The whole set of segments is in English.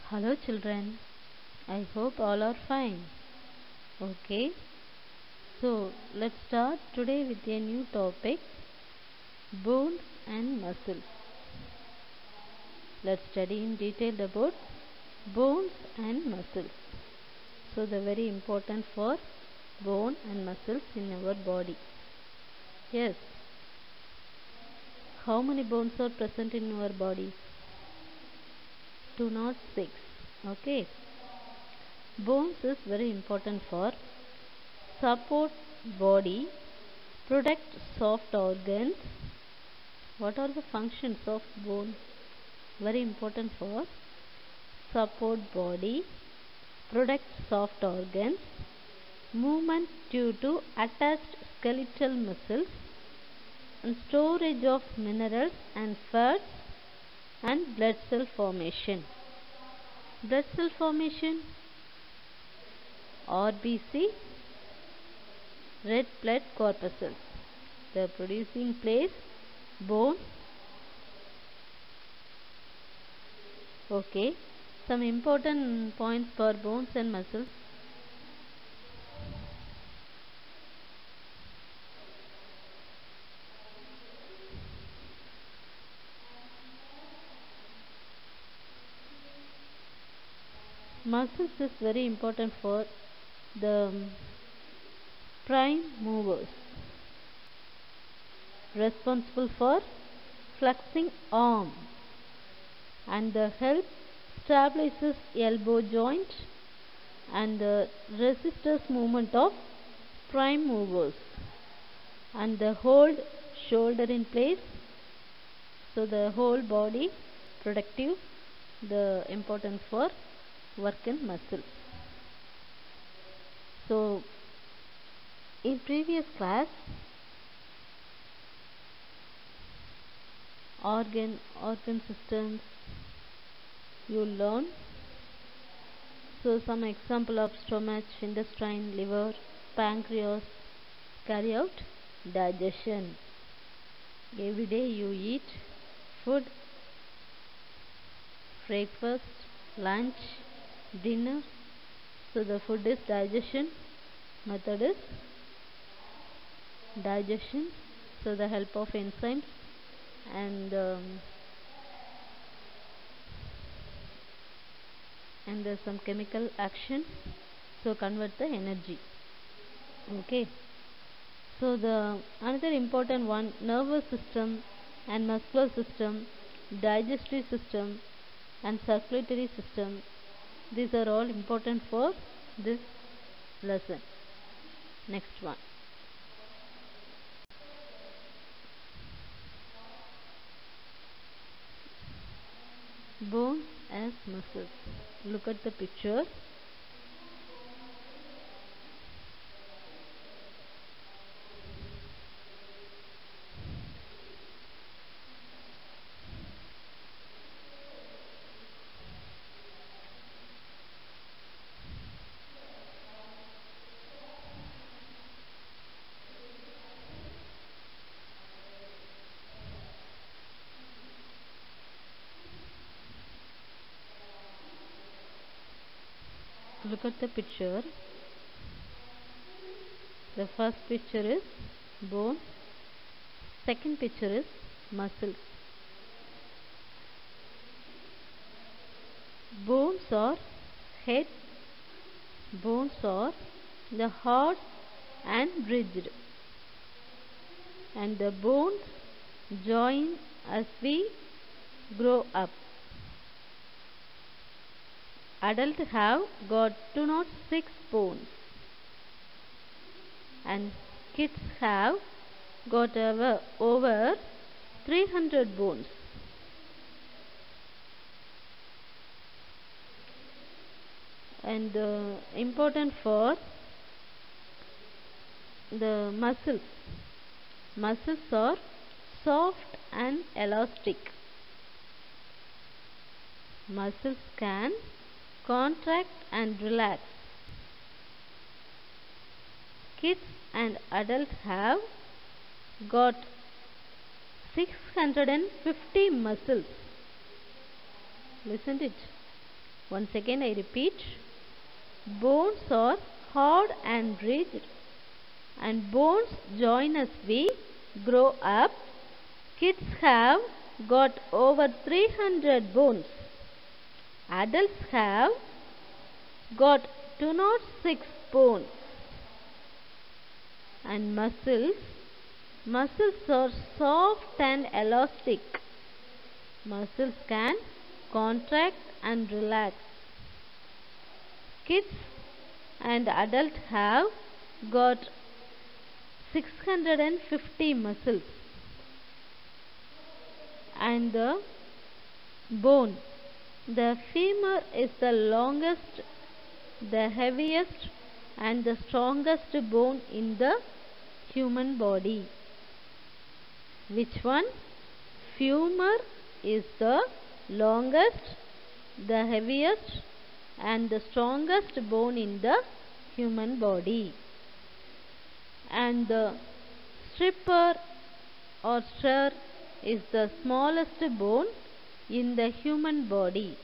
Hello children, I hope all are fine. Okay, so let's start today with a new topic, bones and muscles. Let's study in detail about bones and muscles. So the very important for bone and muscles in our body. Yes, how many bones are present in our body? 206. Okay, bones is very important for support body, protect soft organs. What are the functions of bone? Very important for support body, protect soft organs, movement due to attached skeletal muscles, and storage of minerals and fats, and blood cell formation. Blood cell formation, RBC, red blood corpuscles. The producing place, bone. Okay, some important points for bones and muscles. Muscles is very important for the prime movers, responsible for flexing arm, and the help stabilizes elbow joint and the resistors movement of prime movers, and the hold shoulder in place. So the whole body protective, the important for work in muscles. So in previous class, organ systems you learn. So some example of stomach, intestine, liver, pancreas carry out digestion. Every day you eat food, breakfast, lunch, dinner. So the food is digestion, method is digestion. So the help of enzymes and there's some chemical action, so convert the energy. Okay, so the another important one, nervous system and muscular system, digestive system and circulatory system. These are all important for this lesson. Next one, bones as muscles. Look at the picture. Look at the picture. The first picture is bone, second picture is muscles. Bones are head, bones are the hard and rigid, and the bones join as we grow up. Adults have got 206 bones and kids have got over 300 bones. And important for the muscles. Muscles are soft and elastic. Muscles can contract and relax. Kids and adults have got 650 muscles. Listen it. Once again I repeat. Bones are hard and rigid, and bones join as we grow up. Kids have got over 300 bones. Adults have got 206 bones. And muscles are soft and elastic. Muscles can contract and relax. Kids and adults have got 650 muscles. And the bone. The femur is the longest, the heaviest and the strongest bone in the human body. Which one? Femur is the longest, the heaviest and the strongest bone in the human body. And the stripper or stir is the smallest bone in the human body.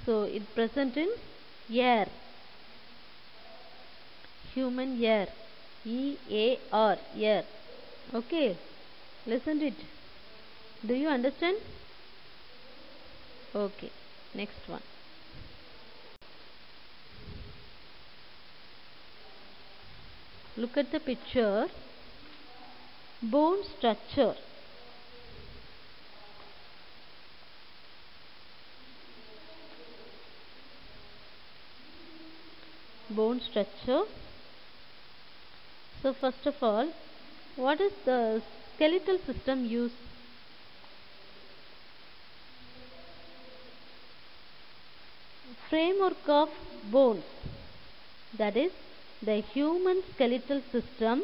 So it present in ear. Human ear. E-A-R. Ear. Okay. Listen to it. Do you understand? Okay. Next one. Look at the picture. Bone structure. Bone structure. So first of all, what is the skeletal system used? Framework of bones. That is, the human skeletal system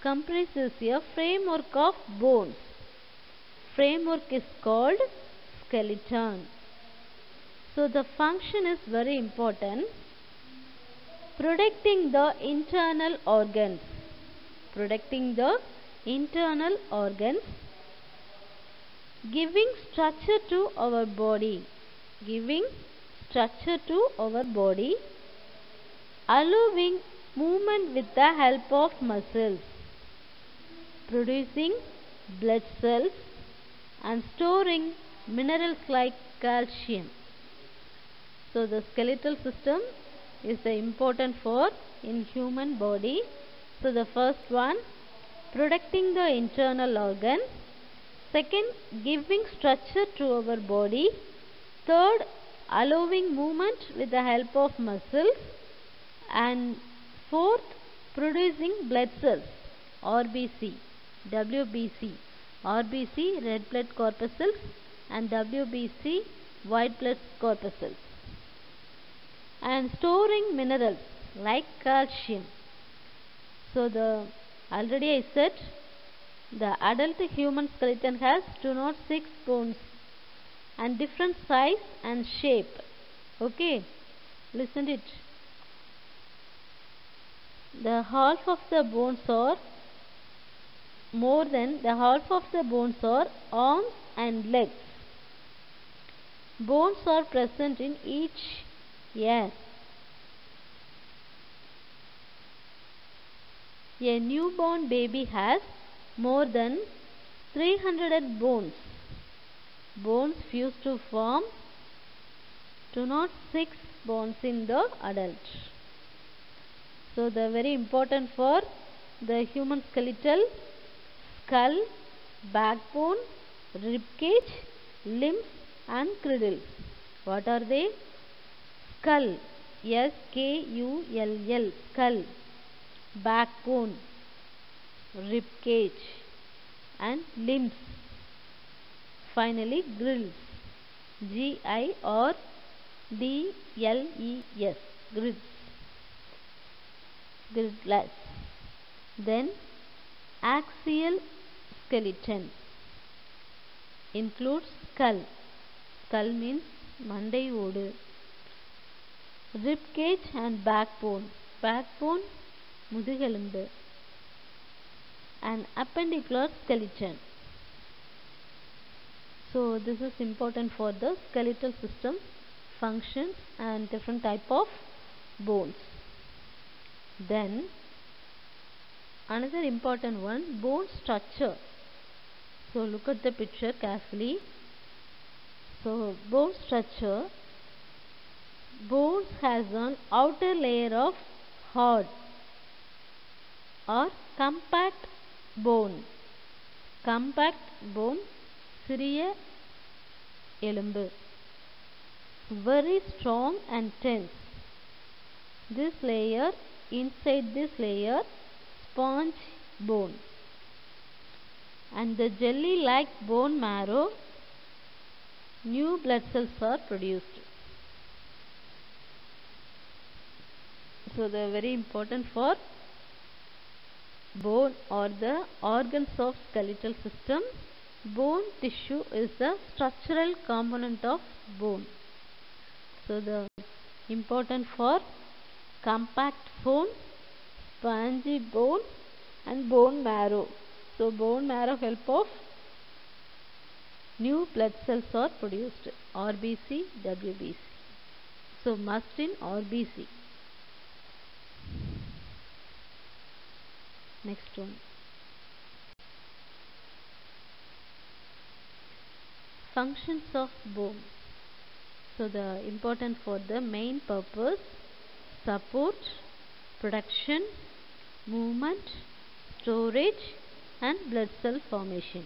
comprises a framework of bones. Framework is called skeleton. So the function is very important. Protecting the internal organs. Protecting the internal organs. Giving structure to our body. Giving structure to our body. Allowing movement with the help of muscles. Producing blood cells and storing minerals like calcium. So the skeletal system is the important for in human body. So the first one, protecting the internal organ. Second, giving structure to our body. Third, allowing movement with the help of muscles. And fourth, producing blood cells, RBC, WBC. RBC, red blood corpuscles, and WBC, white blood corpuscles. And storing minerals like calcium. So already I said the adult human skeleton has 206 bones and different size and shape. Okay, listen to it. The half of the bones are more than the half of the bones are arms and legs. Bones are present in each ear. A newborn baby has more than 300 bones. Bones fuse to form 206 bones in the adult. So the very important for the human skeletal: skull, backbone, rib cage, limbs and cradles. What are they? Skull, S-K-U-L-L, skull, backbone, rib cage and limbs. Finally grills, G-I-R-D-L-E-S, grills. Grills. Then axial skeleton includes skull. Skull means mandai odu. Rib cage and backbone. Backbone mudugelimbu. And appendicular skeleton. So this is important for the skeletal system functions and different type of bones. Then another important one, bone structure. So look at the picture carefully. So bone structure, bones has an outer layer of hard or compact bone. Compact bone, சிறிய எலும்பு, very strong and tense. This layer, inside this layer, sponge bone, and the jelly like bone marrow, new blood cells are produced. So they are very important for bone or the organs of skeletal system. Bone tissue is the structural component of bone. So the important for compact bone, spongy bone and bone marrow. So bone marrow help of new blood cells are produced, RBC, WBC. So must in RBC. Next one, functions of bone. So the important for the main purpose, support, production, movement, storage and blood cell formation.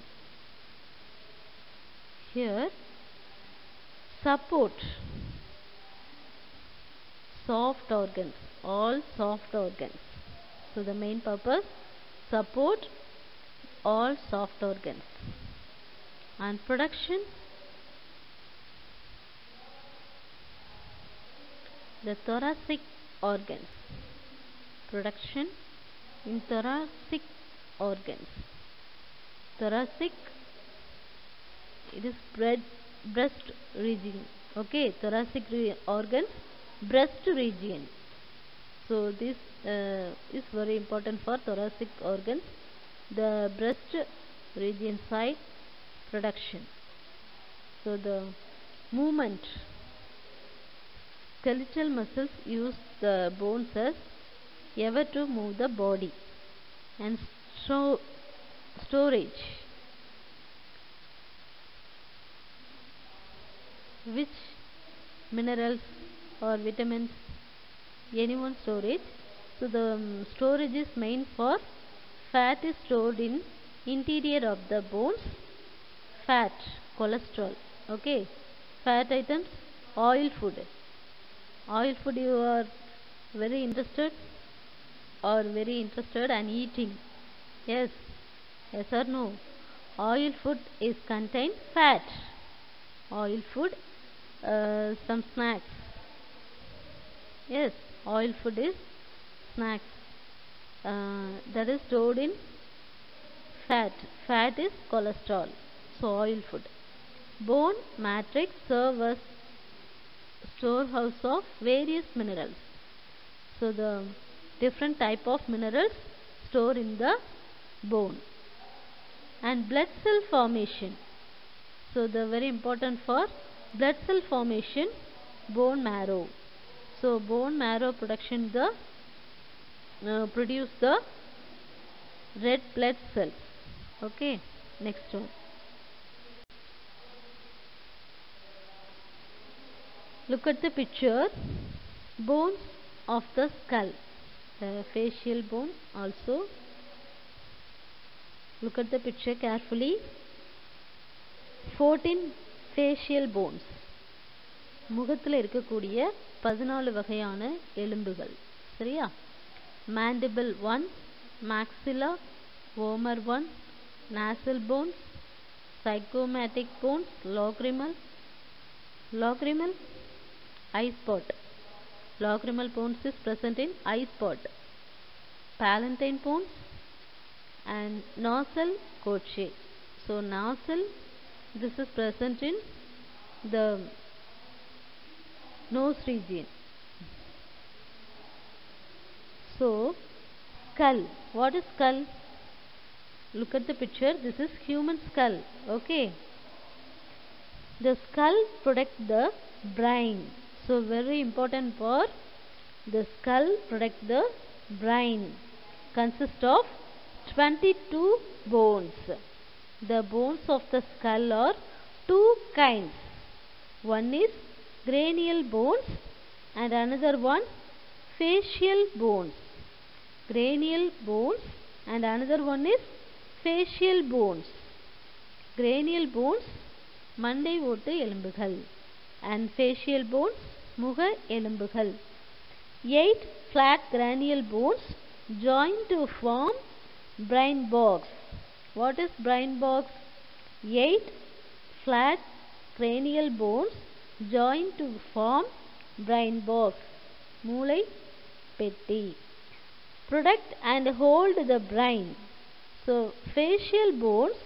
Here support, soft organs, all soft organs. So the main purpose, support all soft organs. And production, the thoracic organs, production in thoracic organs. Thoracic, it is breast region. Okay, thoracic organs, breast region. So this is very important for thoracic organs, the breast region side production. So the movement, skeletal muscles use the bones as ever to move the body. And storage, which minerals or vitamins, anyone storage. So the storage is main for fat is stored in interior of the bones, fat, cholesterol. Okay, fat items, oil food. Oil food you are very interested and eating. Yes, yes or no? Oil food is contain fat. Oil food, some snacks. Yes, oil food is snacks. That is stored in fat. Fat is cholesterol. So oil food. Bone matrix serve as storehouse of various minerals. So the different type of minerals stored in the bone. And blood cell formation. So the very important for blood cell formation, bone marrow. So bone marrow production, the produce the red blood cells. Okay, next one. Look at the picture, bones of the skull, the facial bone also. Look at the picture carefully. 14 facial bones. முகத்தில் இருக்கக்கூடிய 14 வகையான எலும்புகள். சரியா? Mandible 1, maxilla, vomer 1, nasal bones, zygomatic bones, lagrimal, eye spot. Lagrimal bones is present in eye spot. Palatine bones and nasal coche. So nasal, this is present in the nose region. So skull, what is skull? Look at the picture, this is human skull. Okay, the skull protects the brain. So very important for the skull protect the brain. Consists of 22 bones. The bones of the skull are two kinds. One is cranial bones and another one facial bones. Cranial bones and another one is facial bones. Cranial bones மண்டை ஓட்டு எலும்புகள் and facial bones முக எலும்புகள். 8 flat cranial bones join to form brain box. What is brain box? 8 flat cranial bones join to form brain box. மூளை பெட்டி. Protect and hold the brain. So facial bones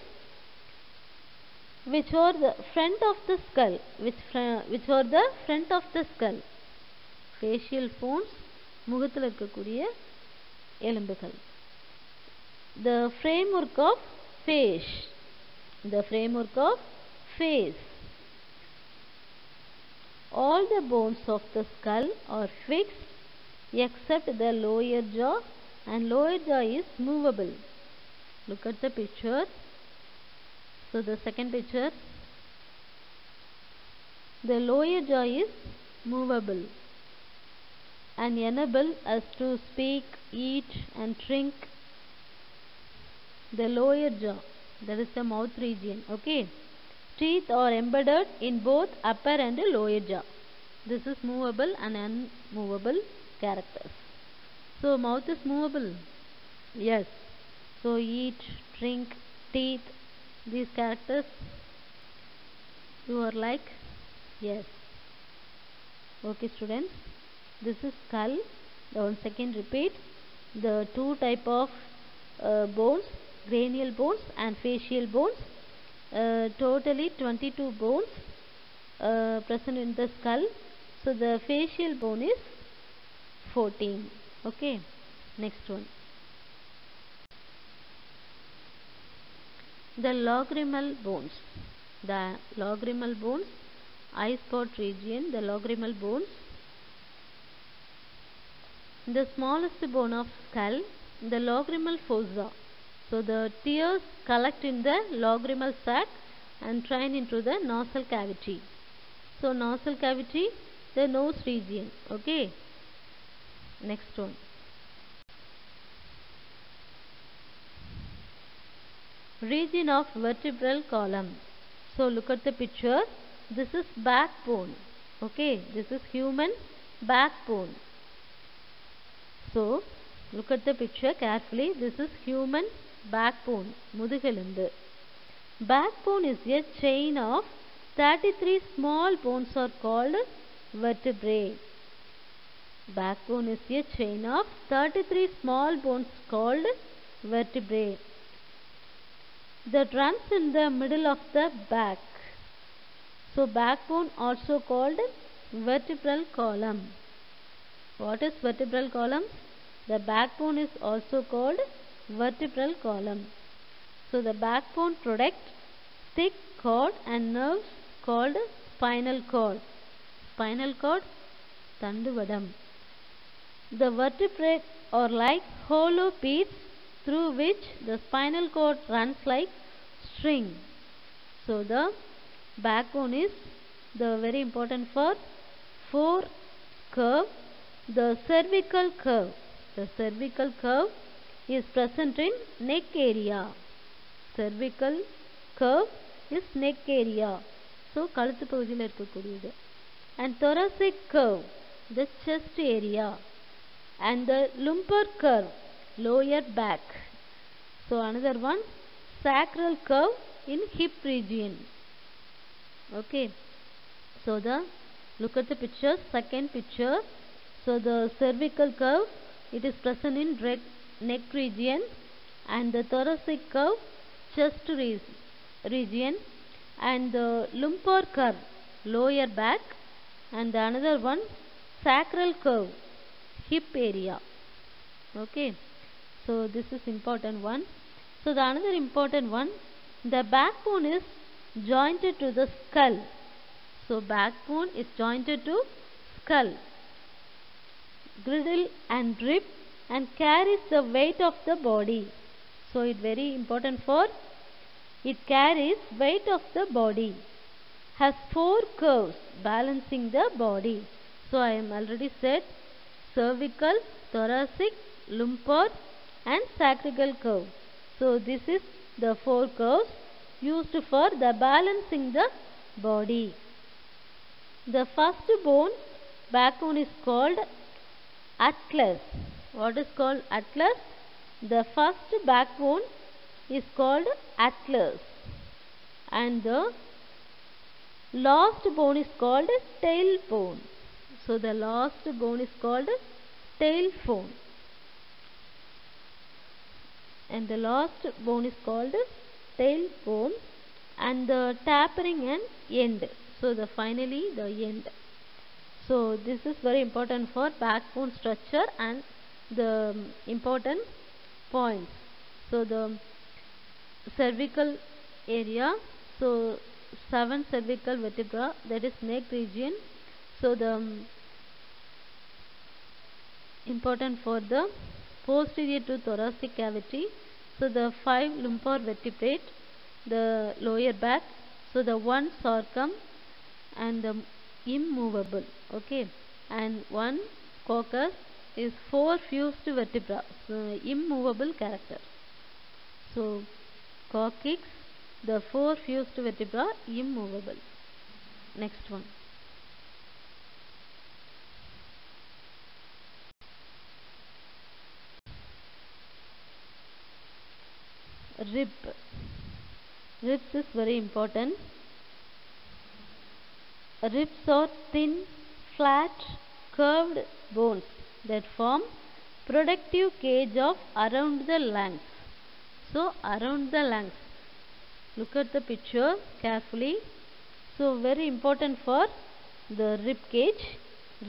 which are the front of the skull, which are the front of the skull. Facial bones முகத்தில் இருக்கக்கூடிய எலும்புகள். The framework of face. The framework of face. All the bones of the skull are fixed except the lower jaw, and lower jaw is movable. Look at the picture. So the second picture, the lower jaw is movable and enable us to speak, eat and drink. The lower jaw, that is the mouth region. Okay, teeth are embedded in both upper and lower jaw. This is movable and unmovable characters. So mouth is movable. Yes. So eat, drink, teeth, these characters you are like. Yes. Okay students, this is skull. The once again repeat the two type of bones, cranial bones and facial bones. Totally 22 bones present in the skull. So the facial bone is 14. Okay, next one. The logrimal bones. The logrimal bones, eye spot region, the logrimal bones. The smallest bone of skull, the logrimal fossa. So the tears collect in the logrimal sac and drain into the nasal cavity. So nasal cavity, the nose region. Okay. Next one. Region of vertebral column. So look at the picture. This is backbone. Okay, this is human backbone. So look at the picture carefully. This is human backbone. முதுகெலும்பு. Backbone is a chain of 33 small bones are called vertebrae. Backbone is a chain of 33 small bones called vertebrae that runs in the middle of the back. So backbone also called vertebral column. What is vertebral column? The backbone is also called vertebral column. So the backbone protects thick cord and nerves called spinal cord. Spinal cord, தண்டுவடம். The vertebrae are like hollow beads through which the spinal cord runs like string. So the backbone is the very important for 4 curve. The cervical curve. The cervical curve is present in neck area. Cervical curve is neck area. So கழுத்து பகுதியில் இருக்கக்கூடியது. And thoracic curve, the chest area. And the lumbar curve, lower back. So another one, sacral curve in hip region. Okay. So the look at the picture, second picture. So the cervical curve, it is present in neck region, and the thoracic curve, chest region, and the lumbar curve, lower back, and the another one, sacral curve, hip area. Okay. So this is important one. So the another important one, the backbone is jointed to the skull. So backbone is jointed to skull, girdle and rib, and carries the weight of the body. So it very important for it carries weight of the body. Has four curves balancing the body. So I am already said cervical, thoracic, lumbar and sacral curve. So this is the four curves used for the balancing the body. The first backbone is called atlas. What is called atlas? The first backbone is called atlas, and the last bone is called tailbone. So the last bone is called tailbone, and the last bone is called tailbone, and the tapering and end. So the finally the end. So this is very important for backbone structure and the important points. So the cervical area, so 7 cervical vertebra, that is neck region. So the important for the posterior to thoracic cavity. So the 5 lumbar vertebrate, the lower back. So the 1 sarcum and the immovable, okay, and 1 coccus is 4 fused vertebra, so immovable character. So coccyx, the 4 fused vertebra, immovable. Next one. Rib. Ribs is very important. Ribs are thin, flat, curved bones that form protective cage of around the lungs. So around the lungs. Look at the picture carefully. So very important for the rib cage.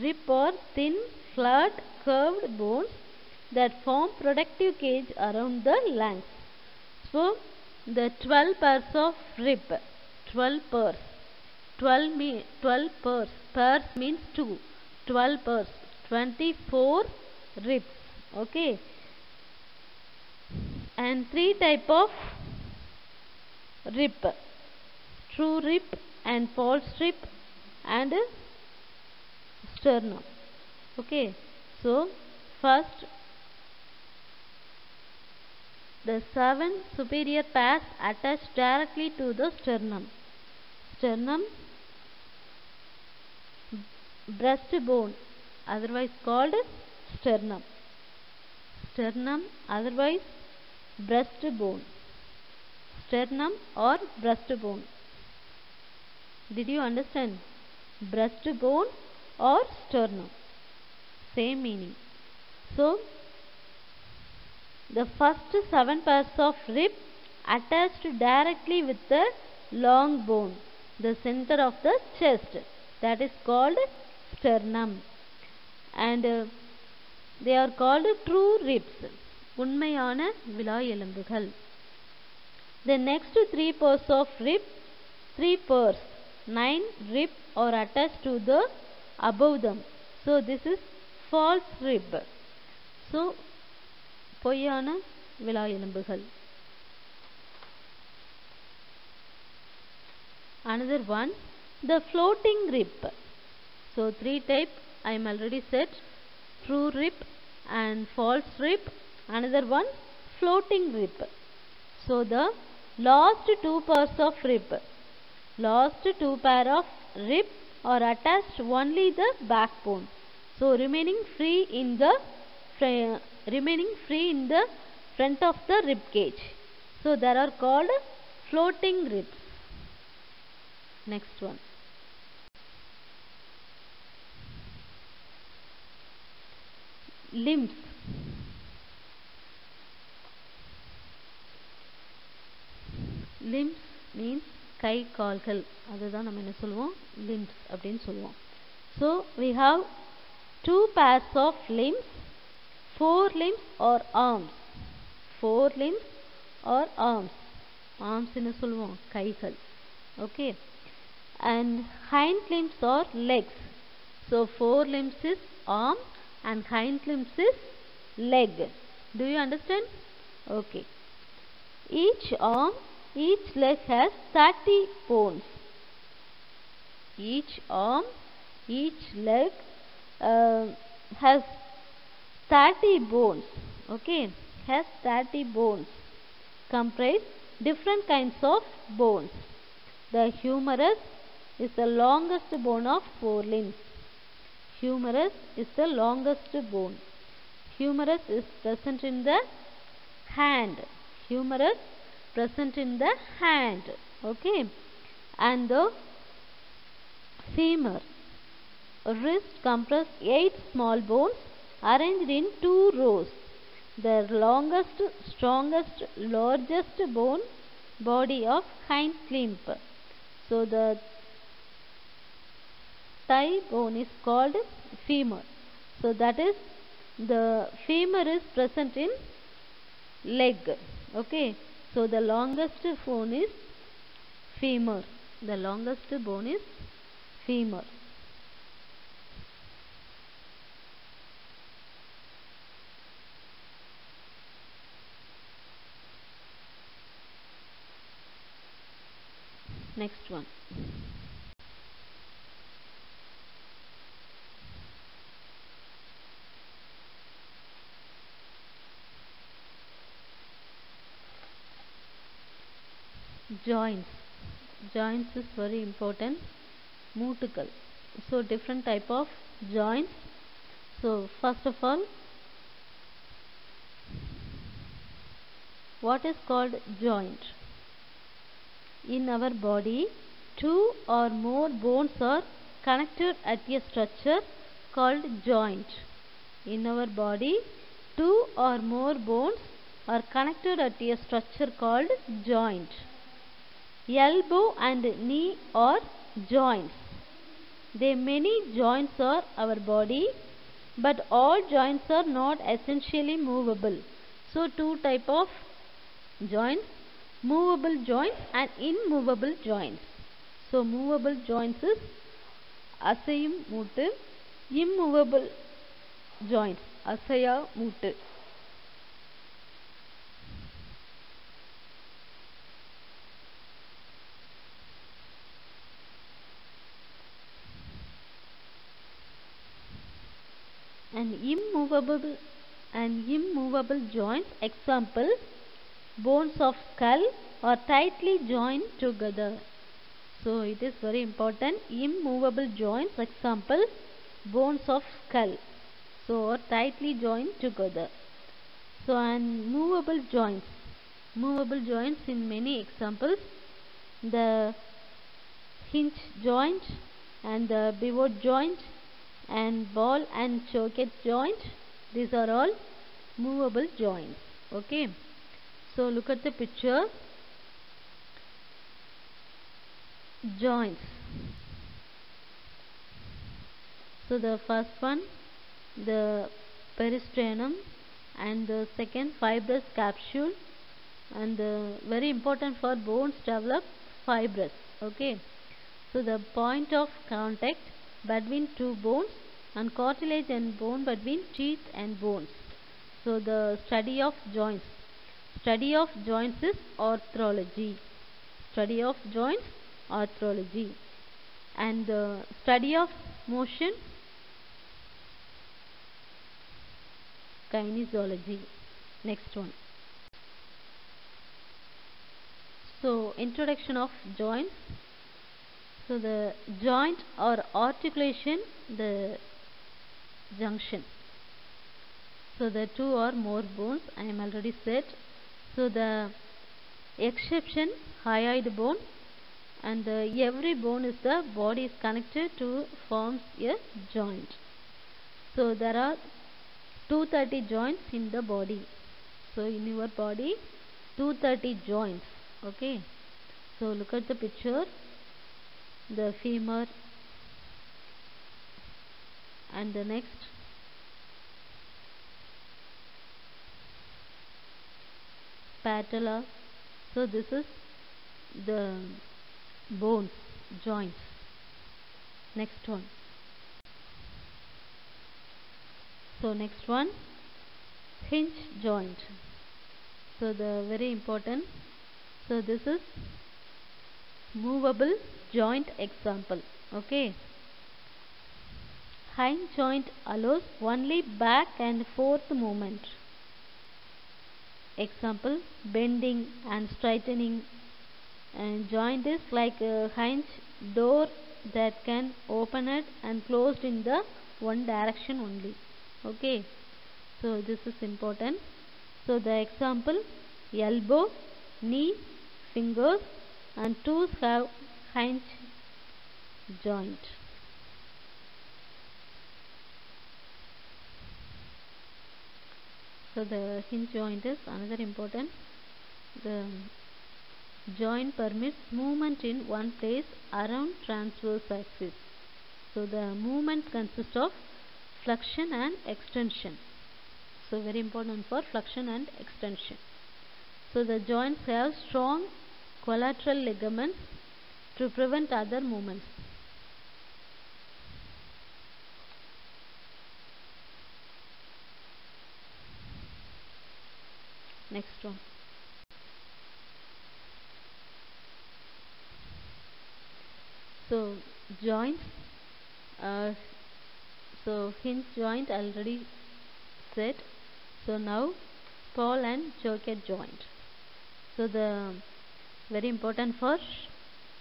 Rib are thin, flat, curved bones that form protective cage around the lungs. So the 12 pairs of rib, 12 pairs. 12 pairs. Pairs means 2. 12 pairs. 24 ribs. Okay. And 3 type of rib. True rib and false rib and sternum. Okay. So first the 7 superior pairs attach directly to the sternum. Sternum, breastbone, otherwise called sternum. Sternum, otherwise breastbone. Sternum or breastbone. Did you understand? Breastbone or sternum. Same meaning. So, the first 7 pairs of rib attached directly with the long bone, the center of the chest, that is called sternum, and they are called true ribs, உண்மையான விலா எலும்புகள். The next 3 pairs of rib, 3 pairs, 9 rib are attached to the above them. So this is false rib. So பொய்யான விலா எலும்புகள். Another one, the floating rib. So 3 type I am already said, true rib and false rib. Another one, floating rib. So the last 2 pairs of rib, last 2 pair of rib are attached only the backbone. So remaining free in the front of the rib cage. So they are called floating ribs. Next one. Limbs. Limbs means கை கால்கள், அதுதான் நம்ம என்ன சொல்லுவோம், limbs அப்படின்னு சொல்லுவோம். So we have 2 pairs of limbs, 4 limbs or arms. 4 limbs or arms. Arms என்ன சொல்லுவோம், கைகள். Okay. And hind limbs or legs. So fore limbs is arm and hind limbs is leg. Do you understand? Okay. Each arm, each leg has 30 bones. Each arm, each leg has 30 bones. Okay, has 30 bones. Comprise different kinds of bones. The humerus is the longest bone of forelimbs. Humerus is the longest bone. Humerus is present in the hand. Humerus present in the hand. Okay, and the femur. Wrist compress 8 small bones arranged in 2 rows. The longest, strongest, largest bone body of hind limb. So the thigh bone is called femur. So that is, the femur is present in leg. Okay. So the longest bone is femur. The longest bone is femur. Next one. Joints. Joints is very important. Mootukal. So different type of joints. So first of all, what is called joint? In our body, 2 or more bones are connected at a structure called joint. In our body, 2 or more bones are connected at a structure called joint. Elbow and knee are joints. There many joints are our body, but all joints are not essentially movable. So two type of joints, movable joints and immovable joints. So movable joints is அசையும் மூட்டு, immovable joints அசையா மூட்டு. And immovable joints, example, bones of skull are tightly joined together. So it is very important. Immovable joints, example, bones of skull, so are tightly joined together. So and movable joints in many examples, the hinge joint and the pivot joint and ball and socket joint, these are all movable joints. Okay, so look at the picture. Joints. So the first one, the peristernum, and the second, fibrous capsule, and very important for bones develop fibrous. Okay, so the point of contact between two bones and cartilage and bone between teeth and bones. So the study of joints. Study of joints is arthrology. Study of joints, arthrology. And the study of motion, kinesiology. Next one. So introduction of joints. So the joint or articulation, the junction. So the 2 or more bones, I am already said. So the exception, hyoid bone, and every bone is the body is connected to forms a joint. So there are 230 joints in the body. So in your body, 230 joints. Okay, so look at the picture. The femur, and the next patella. So this is the bones, joints. Next one, So next one, hinge joint. So the very important. So this is movable joint example. Okay. Hinge joint allows only back and forth movement. Example, bending and straightening. And joint is like a hinge door that can open it and closed in the one direction only. Okay. So this is important. So the example, elbow, knee, fingers and toes have hinge joint. So the hinge joint is another important. The joint permits movement in one place around transverse axis. So the movement consists of flexion and extension. So very important for flexion and extension. So the joints have strong collateral ligaments to prevent other movements. Next one. So joints. So hinge joint already said. So now ball and socket joint. So the very important for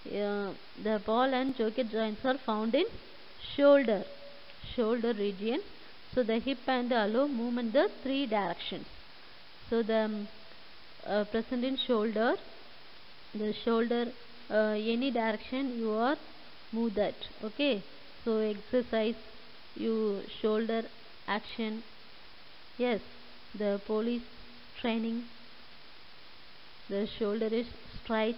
the ball and socket joints are found in shoulder region. So the hip and the allow movement the three directions. So the present in shoulder, the shoulder any direction you are move that. Okay. So exercise you shoulder action. Yes, the police training, the shoulder is straight.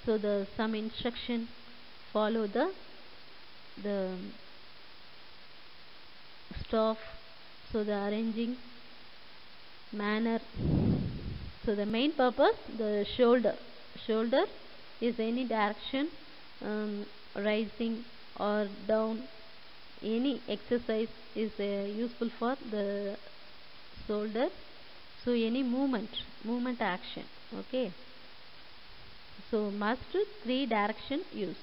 So the some instruction follow the staff. So the arranging manner. So the main purpose, the shoulder is any direction, rising or down. Any exercise is useful for the shoulder. So any movement action. Okay. So must three direction use.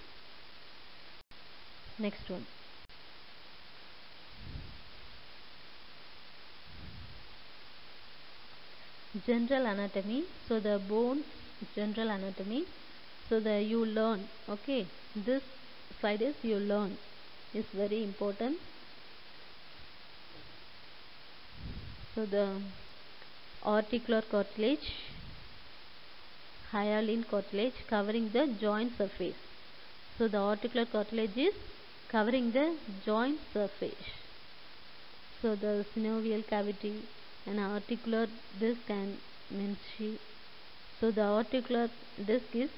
Next one. General anatomy. So the bones, general anatomy. So the you learn. Okay. This slide is you learn. Is very important. So the articular cartilage, hyaline cartilage covering the joint surface. So the articular cartilage is covering the joint surface. So the synovial cavity and articular disc and menisci. So the articular disc is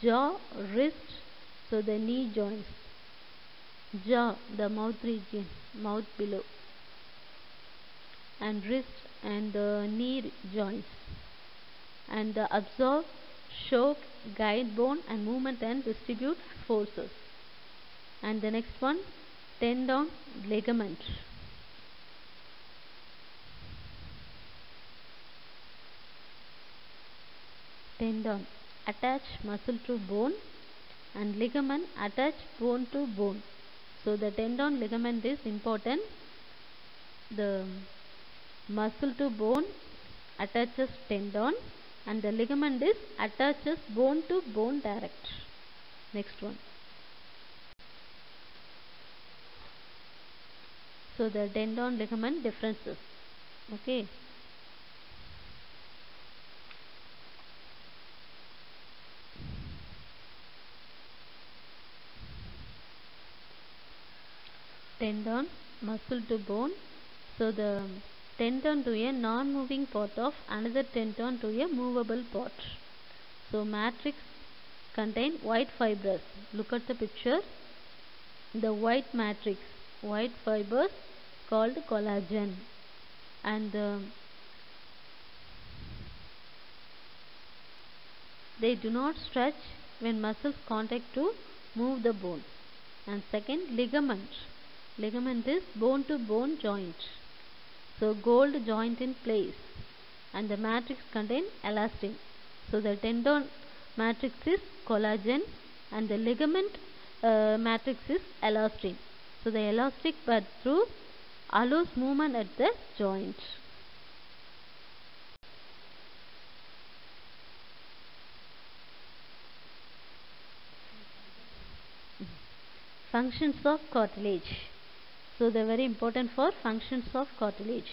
jaw, wrist. So the knee joints. Jaw, the mouth region, mouth below, and wrist and the knee joints, and the absorb, shock, guide bone and movement and distribute forces. And the next one, tendon, ligament. Tendon, attach muscle to bone, and ligament attach bone to bone. So the tendon ligament is important. The muscle to bone attaches tendon and the ligament is attaches bone to bone direct. Next one. So the tendon ligament differences. Okay. Tendon, muscle to bone. So the tendon to a non-moving part of another tendon to a movable part. So matrix contain white fibers. Look at the picture. The white matrix, white fibers called collagen, and they do not stretch when muscles contact to move the bone. And second, ligament. Ligament is bone to bone joint. So gold joint in place, and the matrix contain elastin. So the tendon matrix is collagen, and the ligament matrix is elastin. So the elastic bud through allows movement at the joint. Functions of cartilage. So they are very important for functions of cartilage.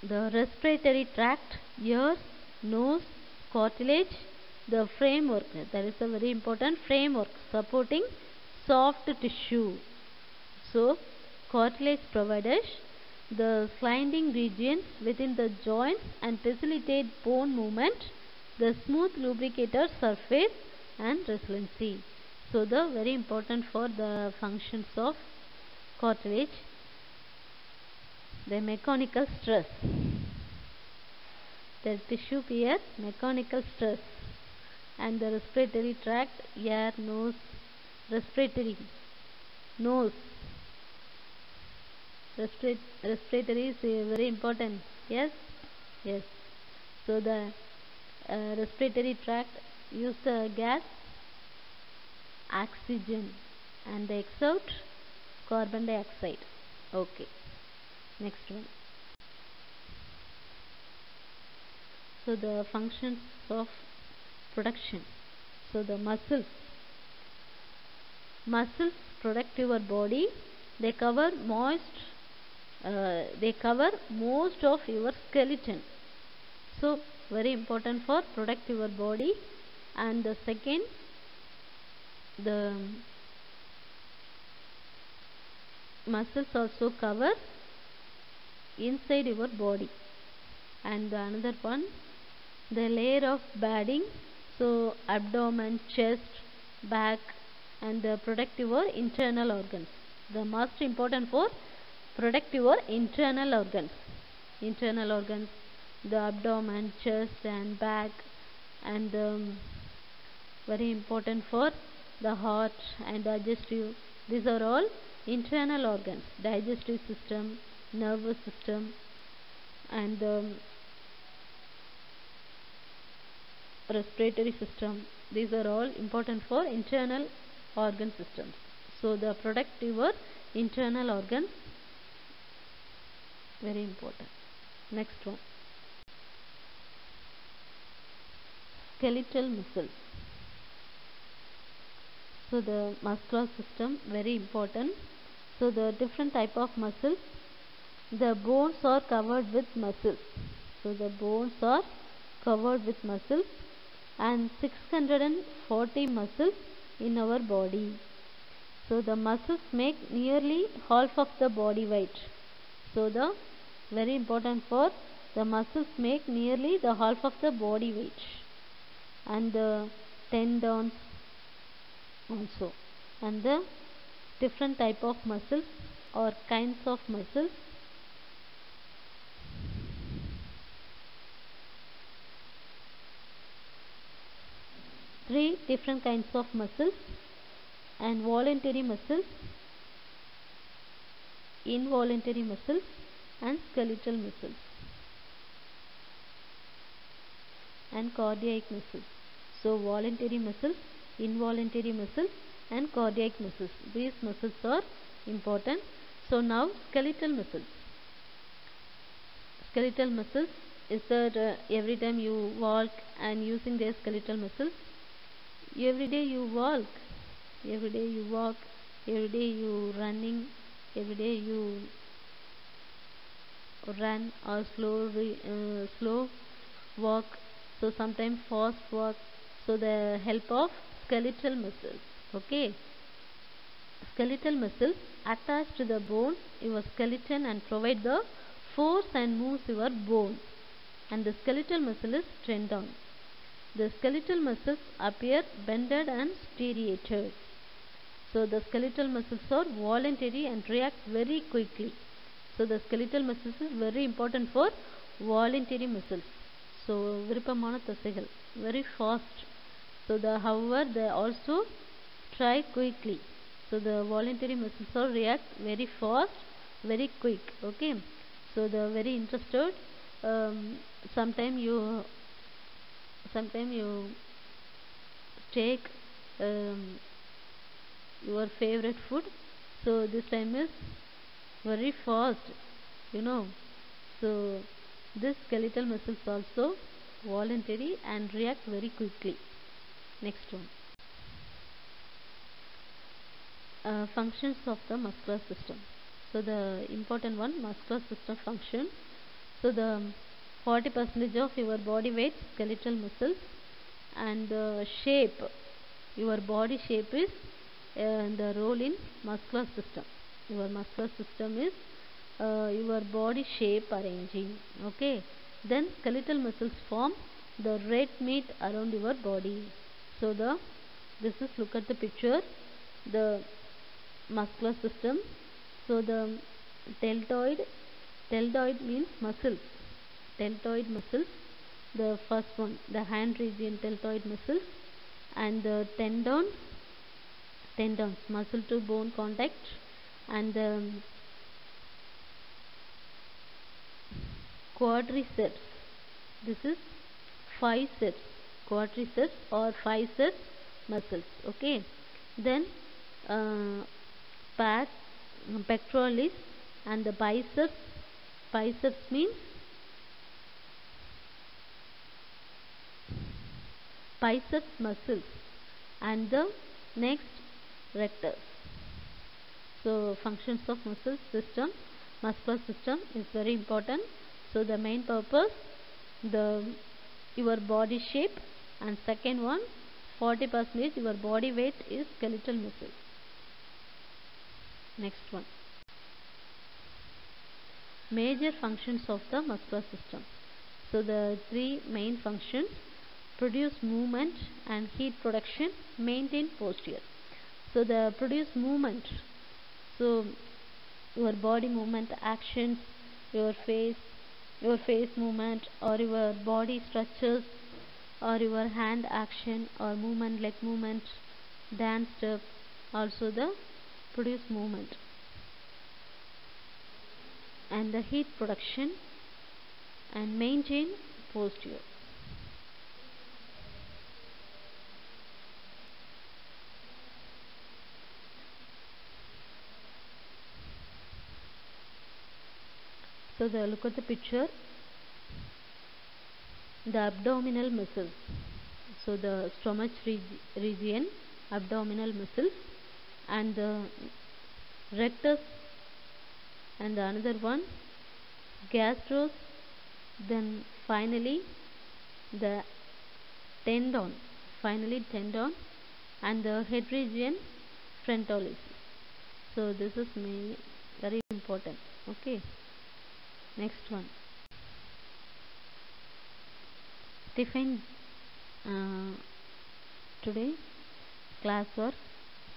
The respiratory tract, ears, nose, cartilage, the framework. That is a very important framework supporting soft tissue. So cartilage provides the sliding regions within the joints and facilitate bone movement, the smooth lubricator surface, and resiliency. So the very important for the functions of cartilage. The mechanical stress. The tissue bear mechanical stress, and the respiratory tract, ear, nose, respiratory, nose, respiratory is very important. Yes, yes. So the respiratory tract use the gas oxygen and they exert carbon dioxide. Okay, next one. So the functions of production. So the muscles protect your body. They cover most of your skeleton. So very important for protect your body. And the second, the muscles also cover inside your body. And the another one, the layer of padding, so abdomen, chest, back, and the protect your internal organs. The most important for protect your internal organs. Internal organs, the abdomen, chest, and back, and very important for the heart and digestive. These are all internal organs. Digestive system, nervous system, and respiratory system. These are all important for internal organ systems. So the protect your internal organs, very important. Next one, skeletal muscles. So the muscular system, very important. So the different type of muscles. The bones are covered with muscles. So the bones are covered with muscles, and 640 muscles in our body. So the muscles make nearly half of the body weight. So the very important for the muscles make nearly the half of the body weight, and the tendons also, and the different type of muscles or kinds of muscles. Three different kinds of muscles: and voluntary muscles, involuntary muscles, and skeletal muscles, and cardiac muscles. So voluntary muscles, involuntary muscles, and cardiac muscles. These muscles are important. So now skeletal muscles. Skeletal muscles is that every time you walk and using their skeletal muscles, every day you walk, every day you walk, every day you running, every day you run or slow walk, so sometimes fast walk. So the help of skeletal muscles. Okay, skeletal muscles attach to the bone, your skeleton, and provide the force and moves your bone. And the skeletal muscle is tendon. The skeletal muscles appear bended and striated. So the skeletal muscles are voluntary and react very quickly. So the skeletal muscles is very important for voluntary muscles. So விருப்பமான தசைகள், very fast. So however they also try quickly. So the voluntary muscles are react very fast, very quick. Okay, so the very interested, um, sometime you sometime you take um, your favorite food, so this time is very fast, you know. So this skeletal muscles also voluntary and react very quickly. Next one, functions of the muscular system. So the important one, muscular system function. So the 40 percentage of your body weight skeletal muscles, and the shape, your body shape is the role in muscular system. Your muscular system is your body shape arranging. Okay, then skeletal muscles form the red meat around your body. So the this is, look at the picture, the muscular system. So the deltoid, deltoid means muscles, deltoid muscles. The first one, the hand region deltoid muscles, and the tendons, tendons muscle to bone contact, and the quadriceps. This is biceps, quadriceps or biceps muscles. Okay, then uh, pec, pectoralis, and the biceps. Biceps means biceps muscles, and the next rectus. So functions of muscle system, muscular system is very important. So the main purpose, the your body shape, and second one, 40% your body weight is skeletal muscle. Next one, major functions of the muscular system. So the three main functions: produce movement and heat production, maintain posture. So the produce movement, so your body movement actions, your face, your face movement, or your body stretches, or your hand action or movement, leg movement, dance step, also the produce movement. And the heat production and maintain posture. So the look at the picture, the abdominal muscles. So the stomach region, abdominal muscles, and the rectus, and the another one gastros, then finally the tendon, finally tendon, and the head region frontalis. So this is very important. Okay, next one, define uh, today classwork.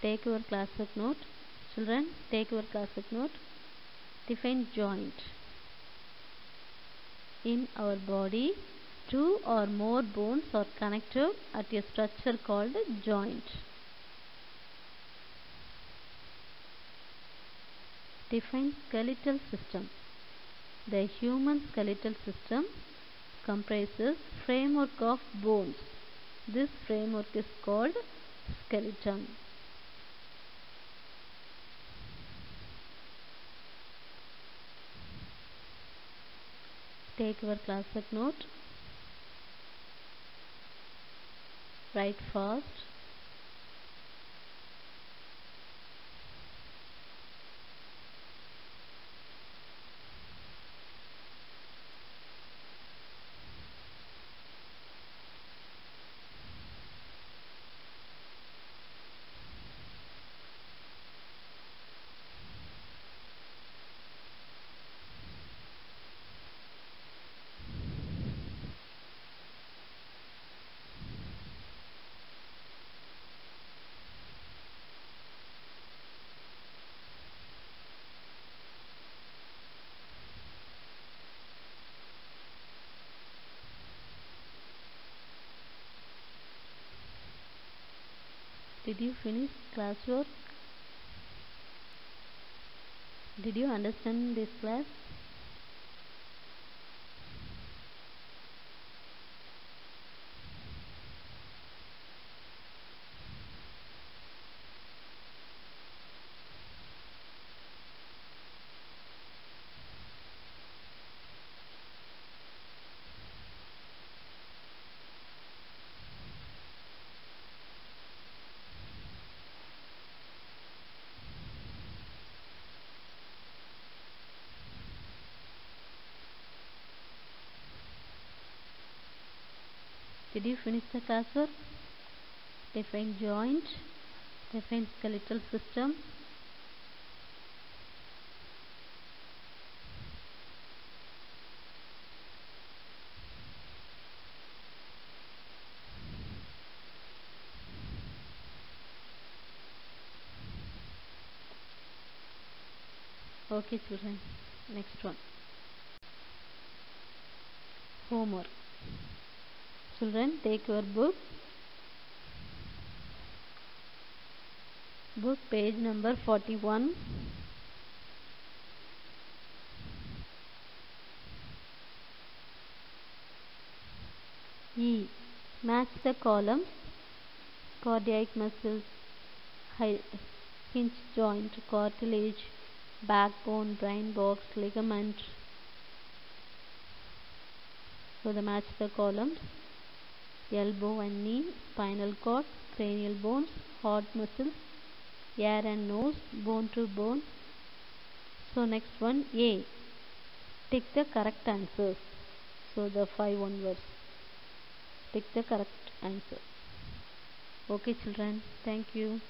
Take your classwork note, children. Take your classwork note. Define joint. In our body, two or more bones are connected at a structure called joint. Define skeletal system. The human skeletal system comprises framework of bones. This framework is called skeleton. Take your classwork note. Write fast. Did you finish classwork? Did you understand this class? Did you finish the classwork? Define joint, define skeletal system. Okay children, next one. Homework. Children, take your book page number 41. E. Match the columns. Cardiac muscles, hinge joint, cartilage, backbone, brain box, ligament. So the match the columns: elbow and knee, spinal cord, cranial bones, heart muscles, ear and nose, bone to bone. So next one, A. Tick the correct answers. So the 5 onwards. Tick the correct answer. Okay children, thank you.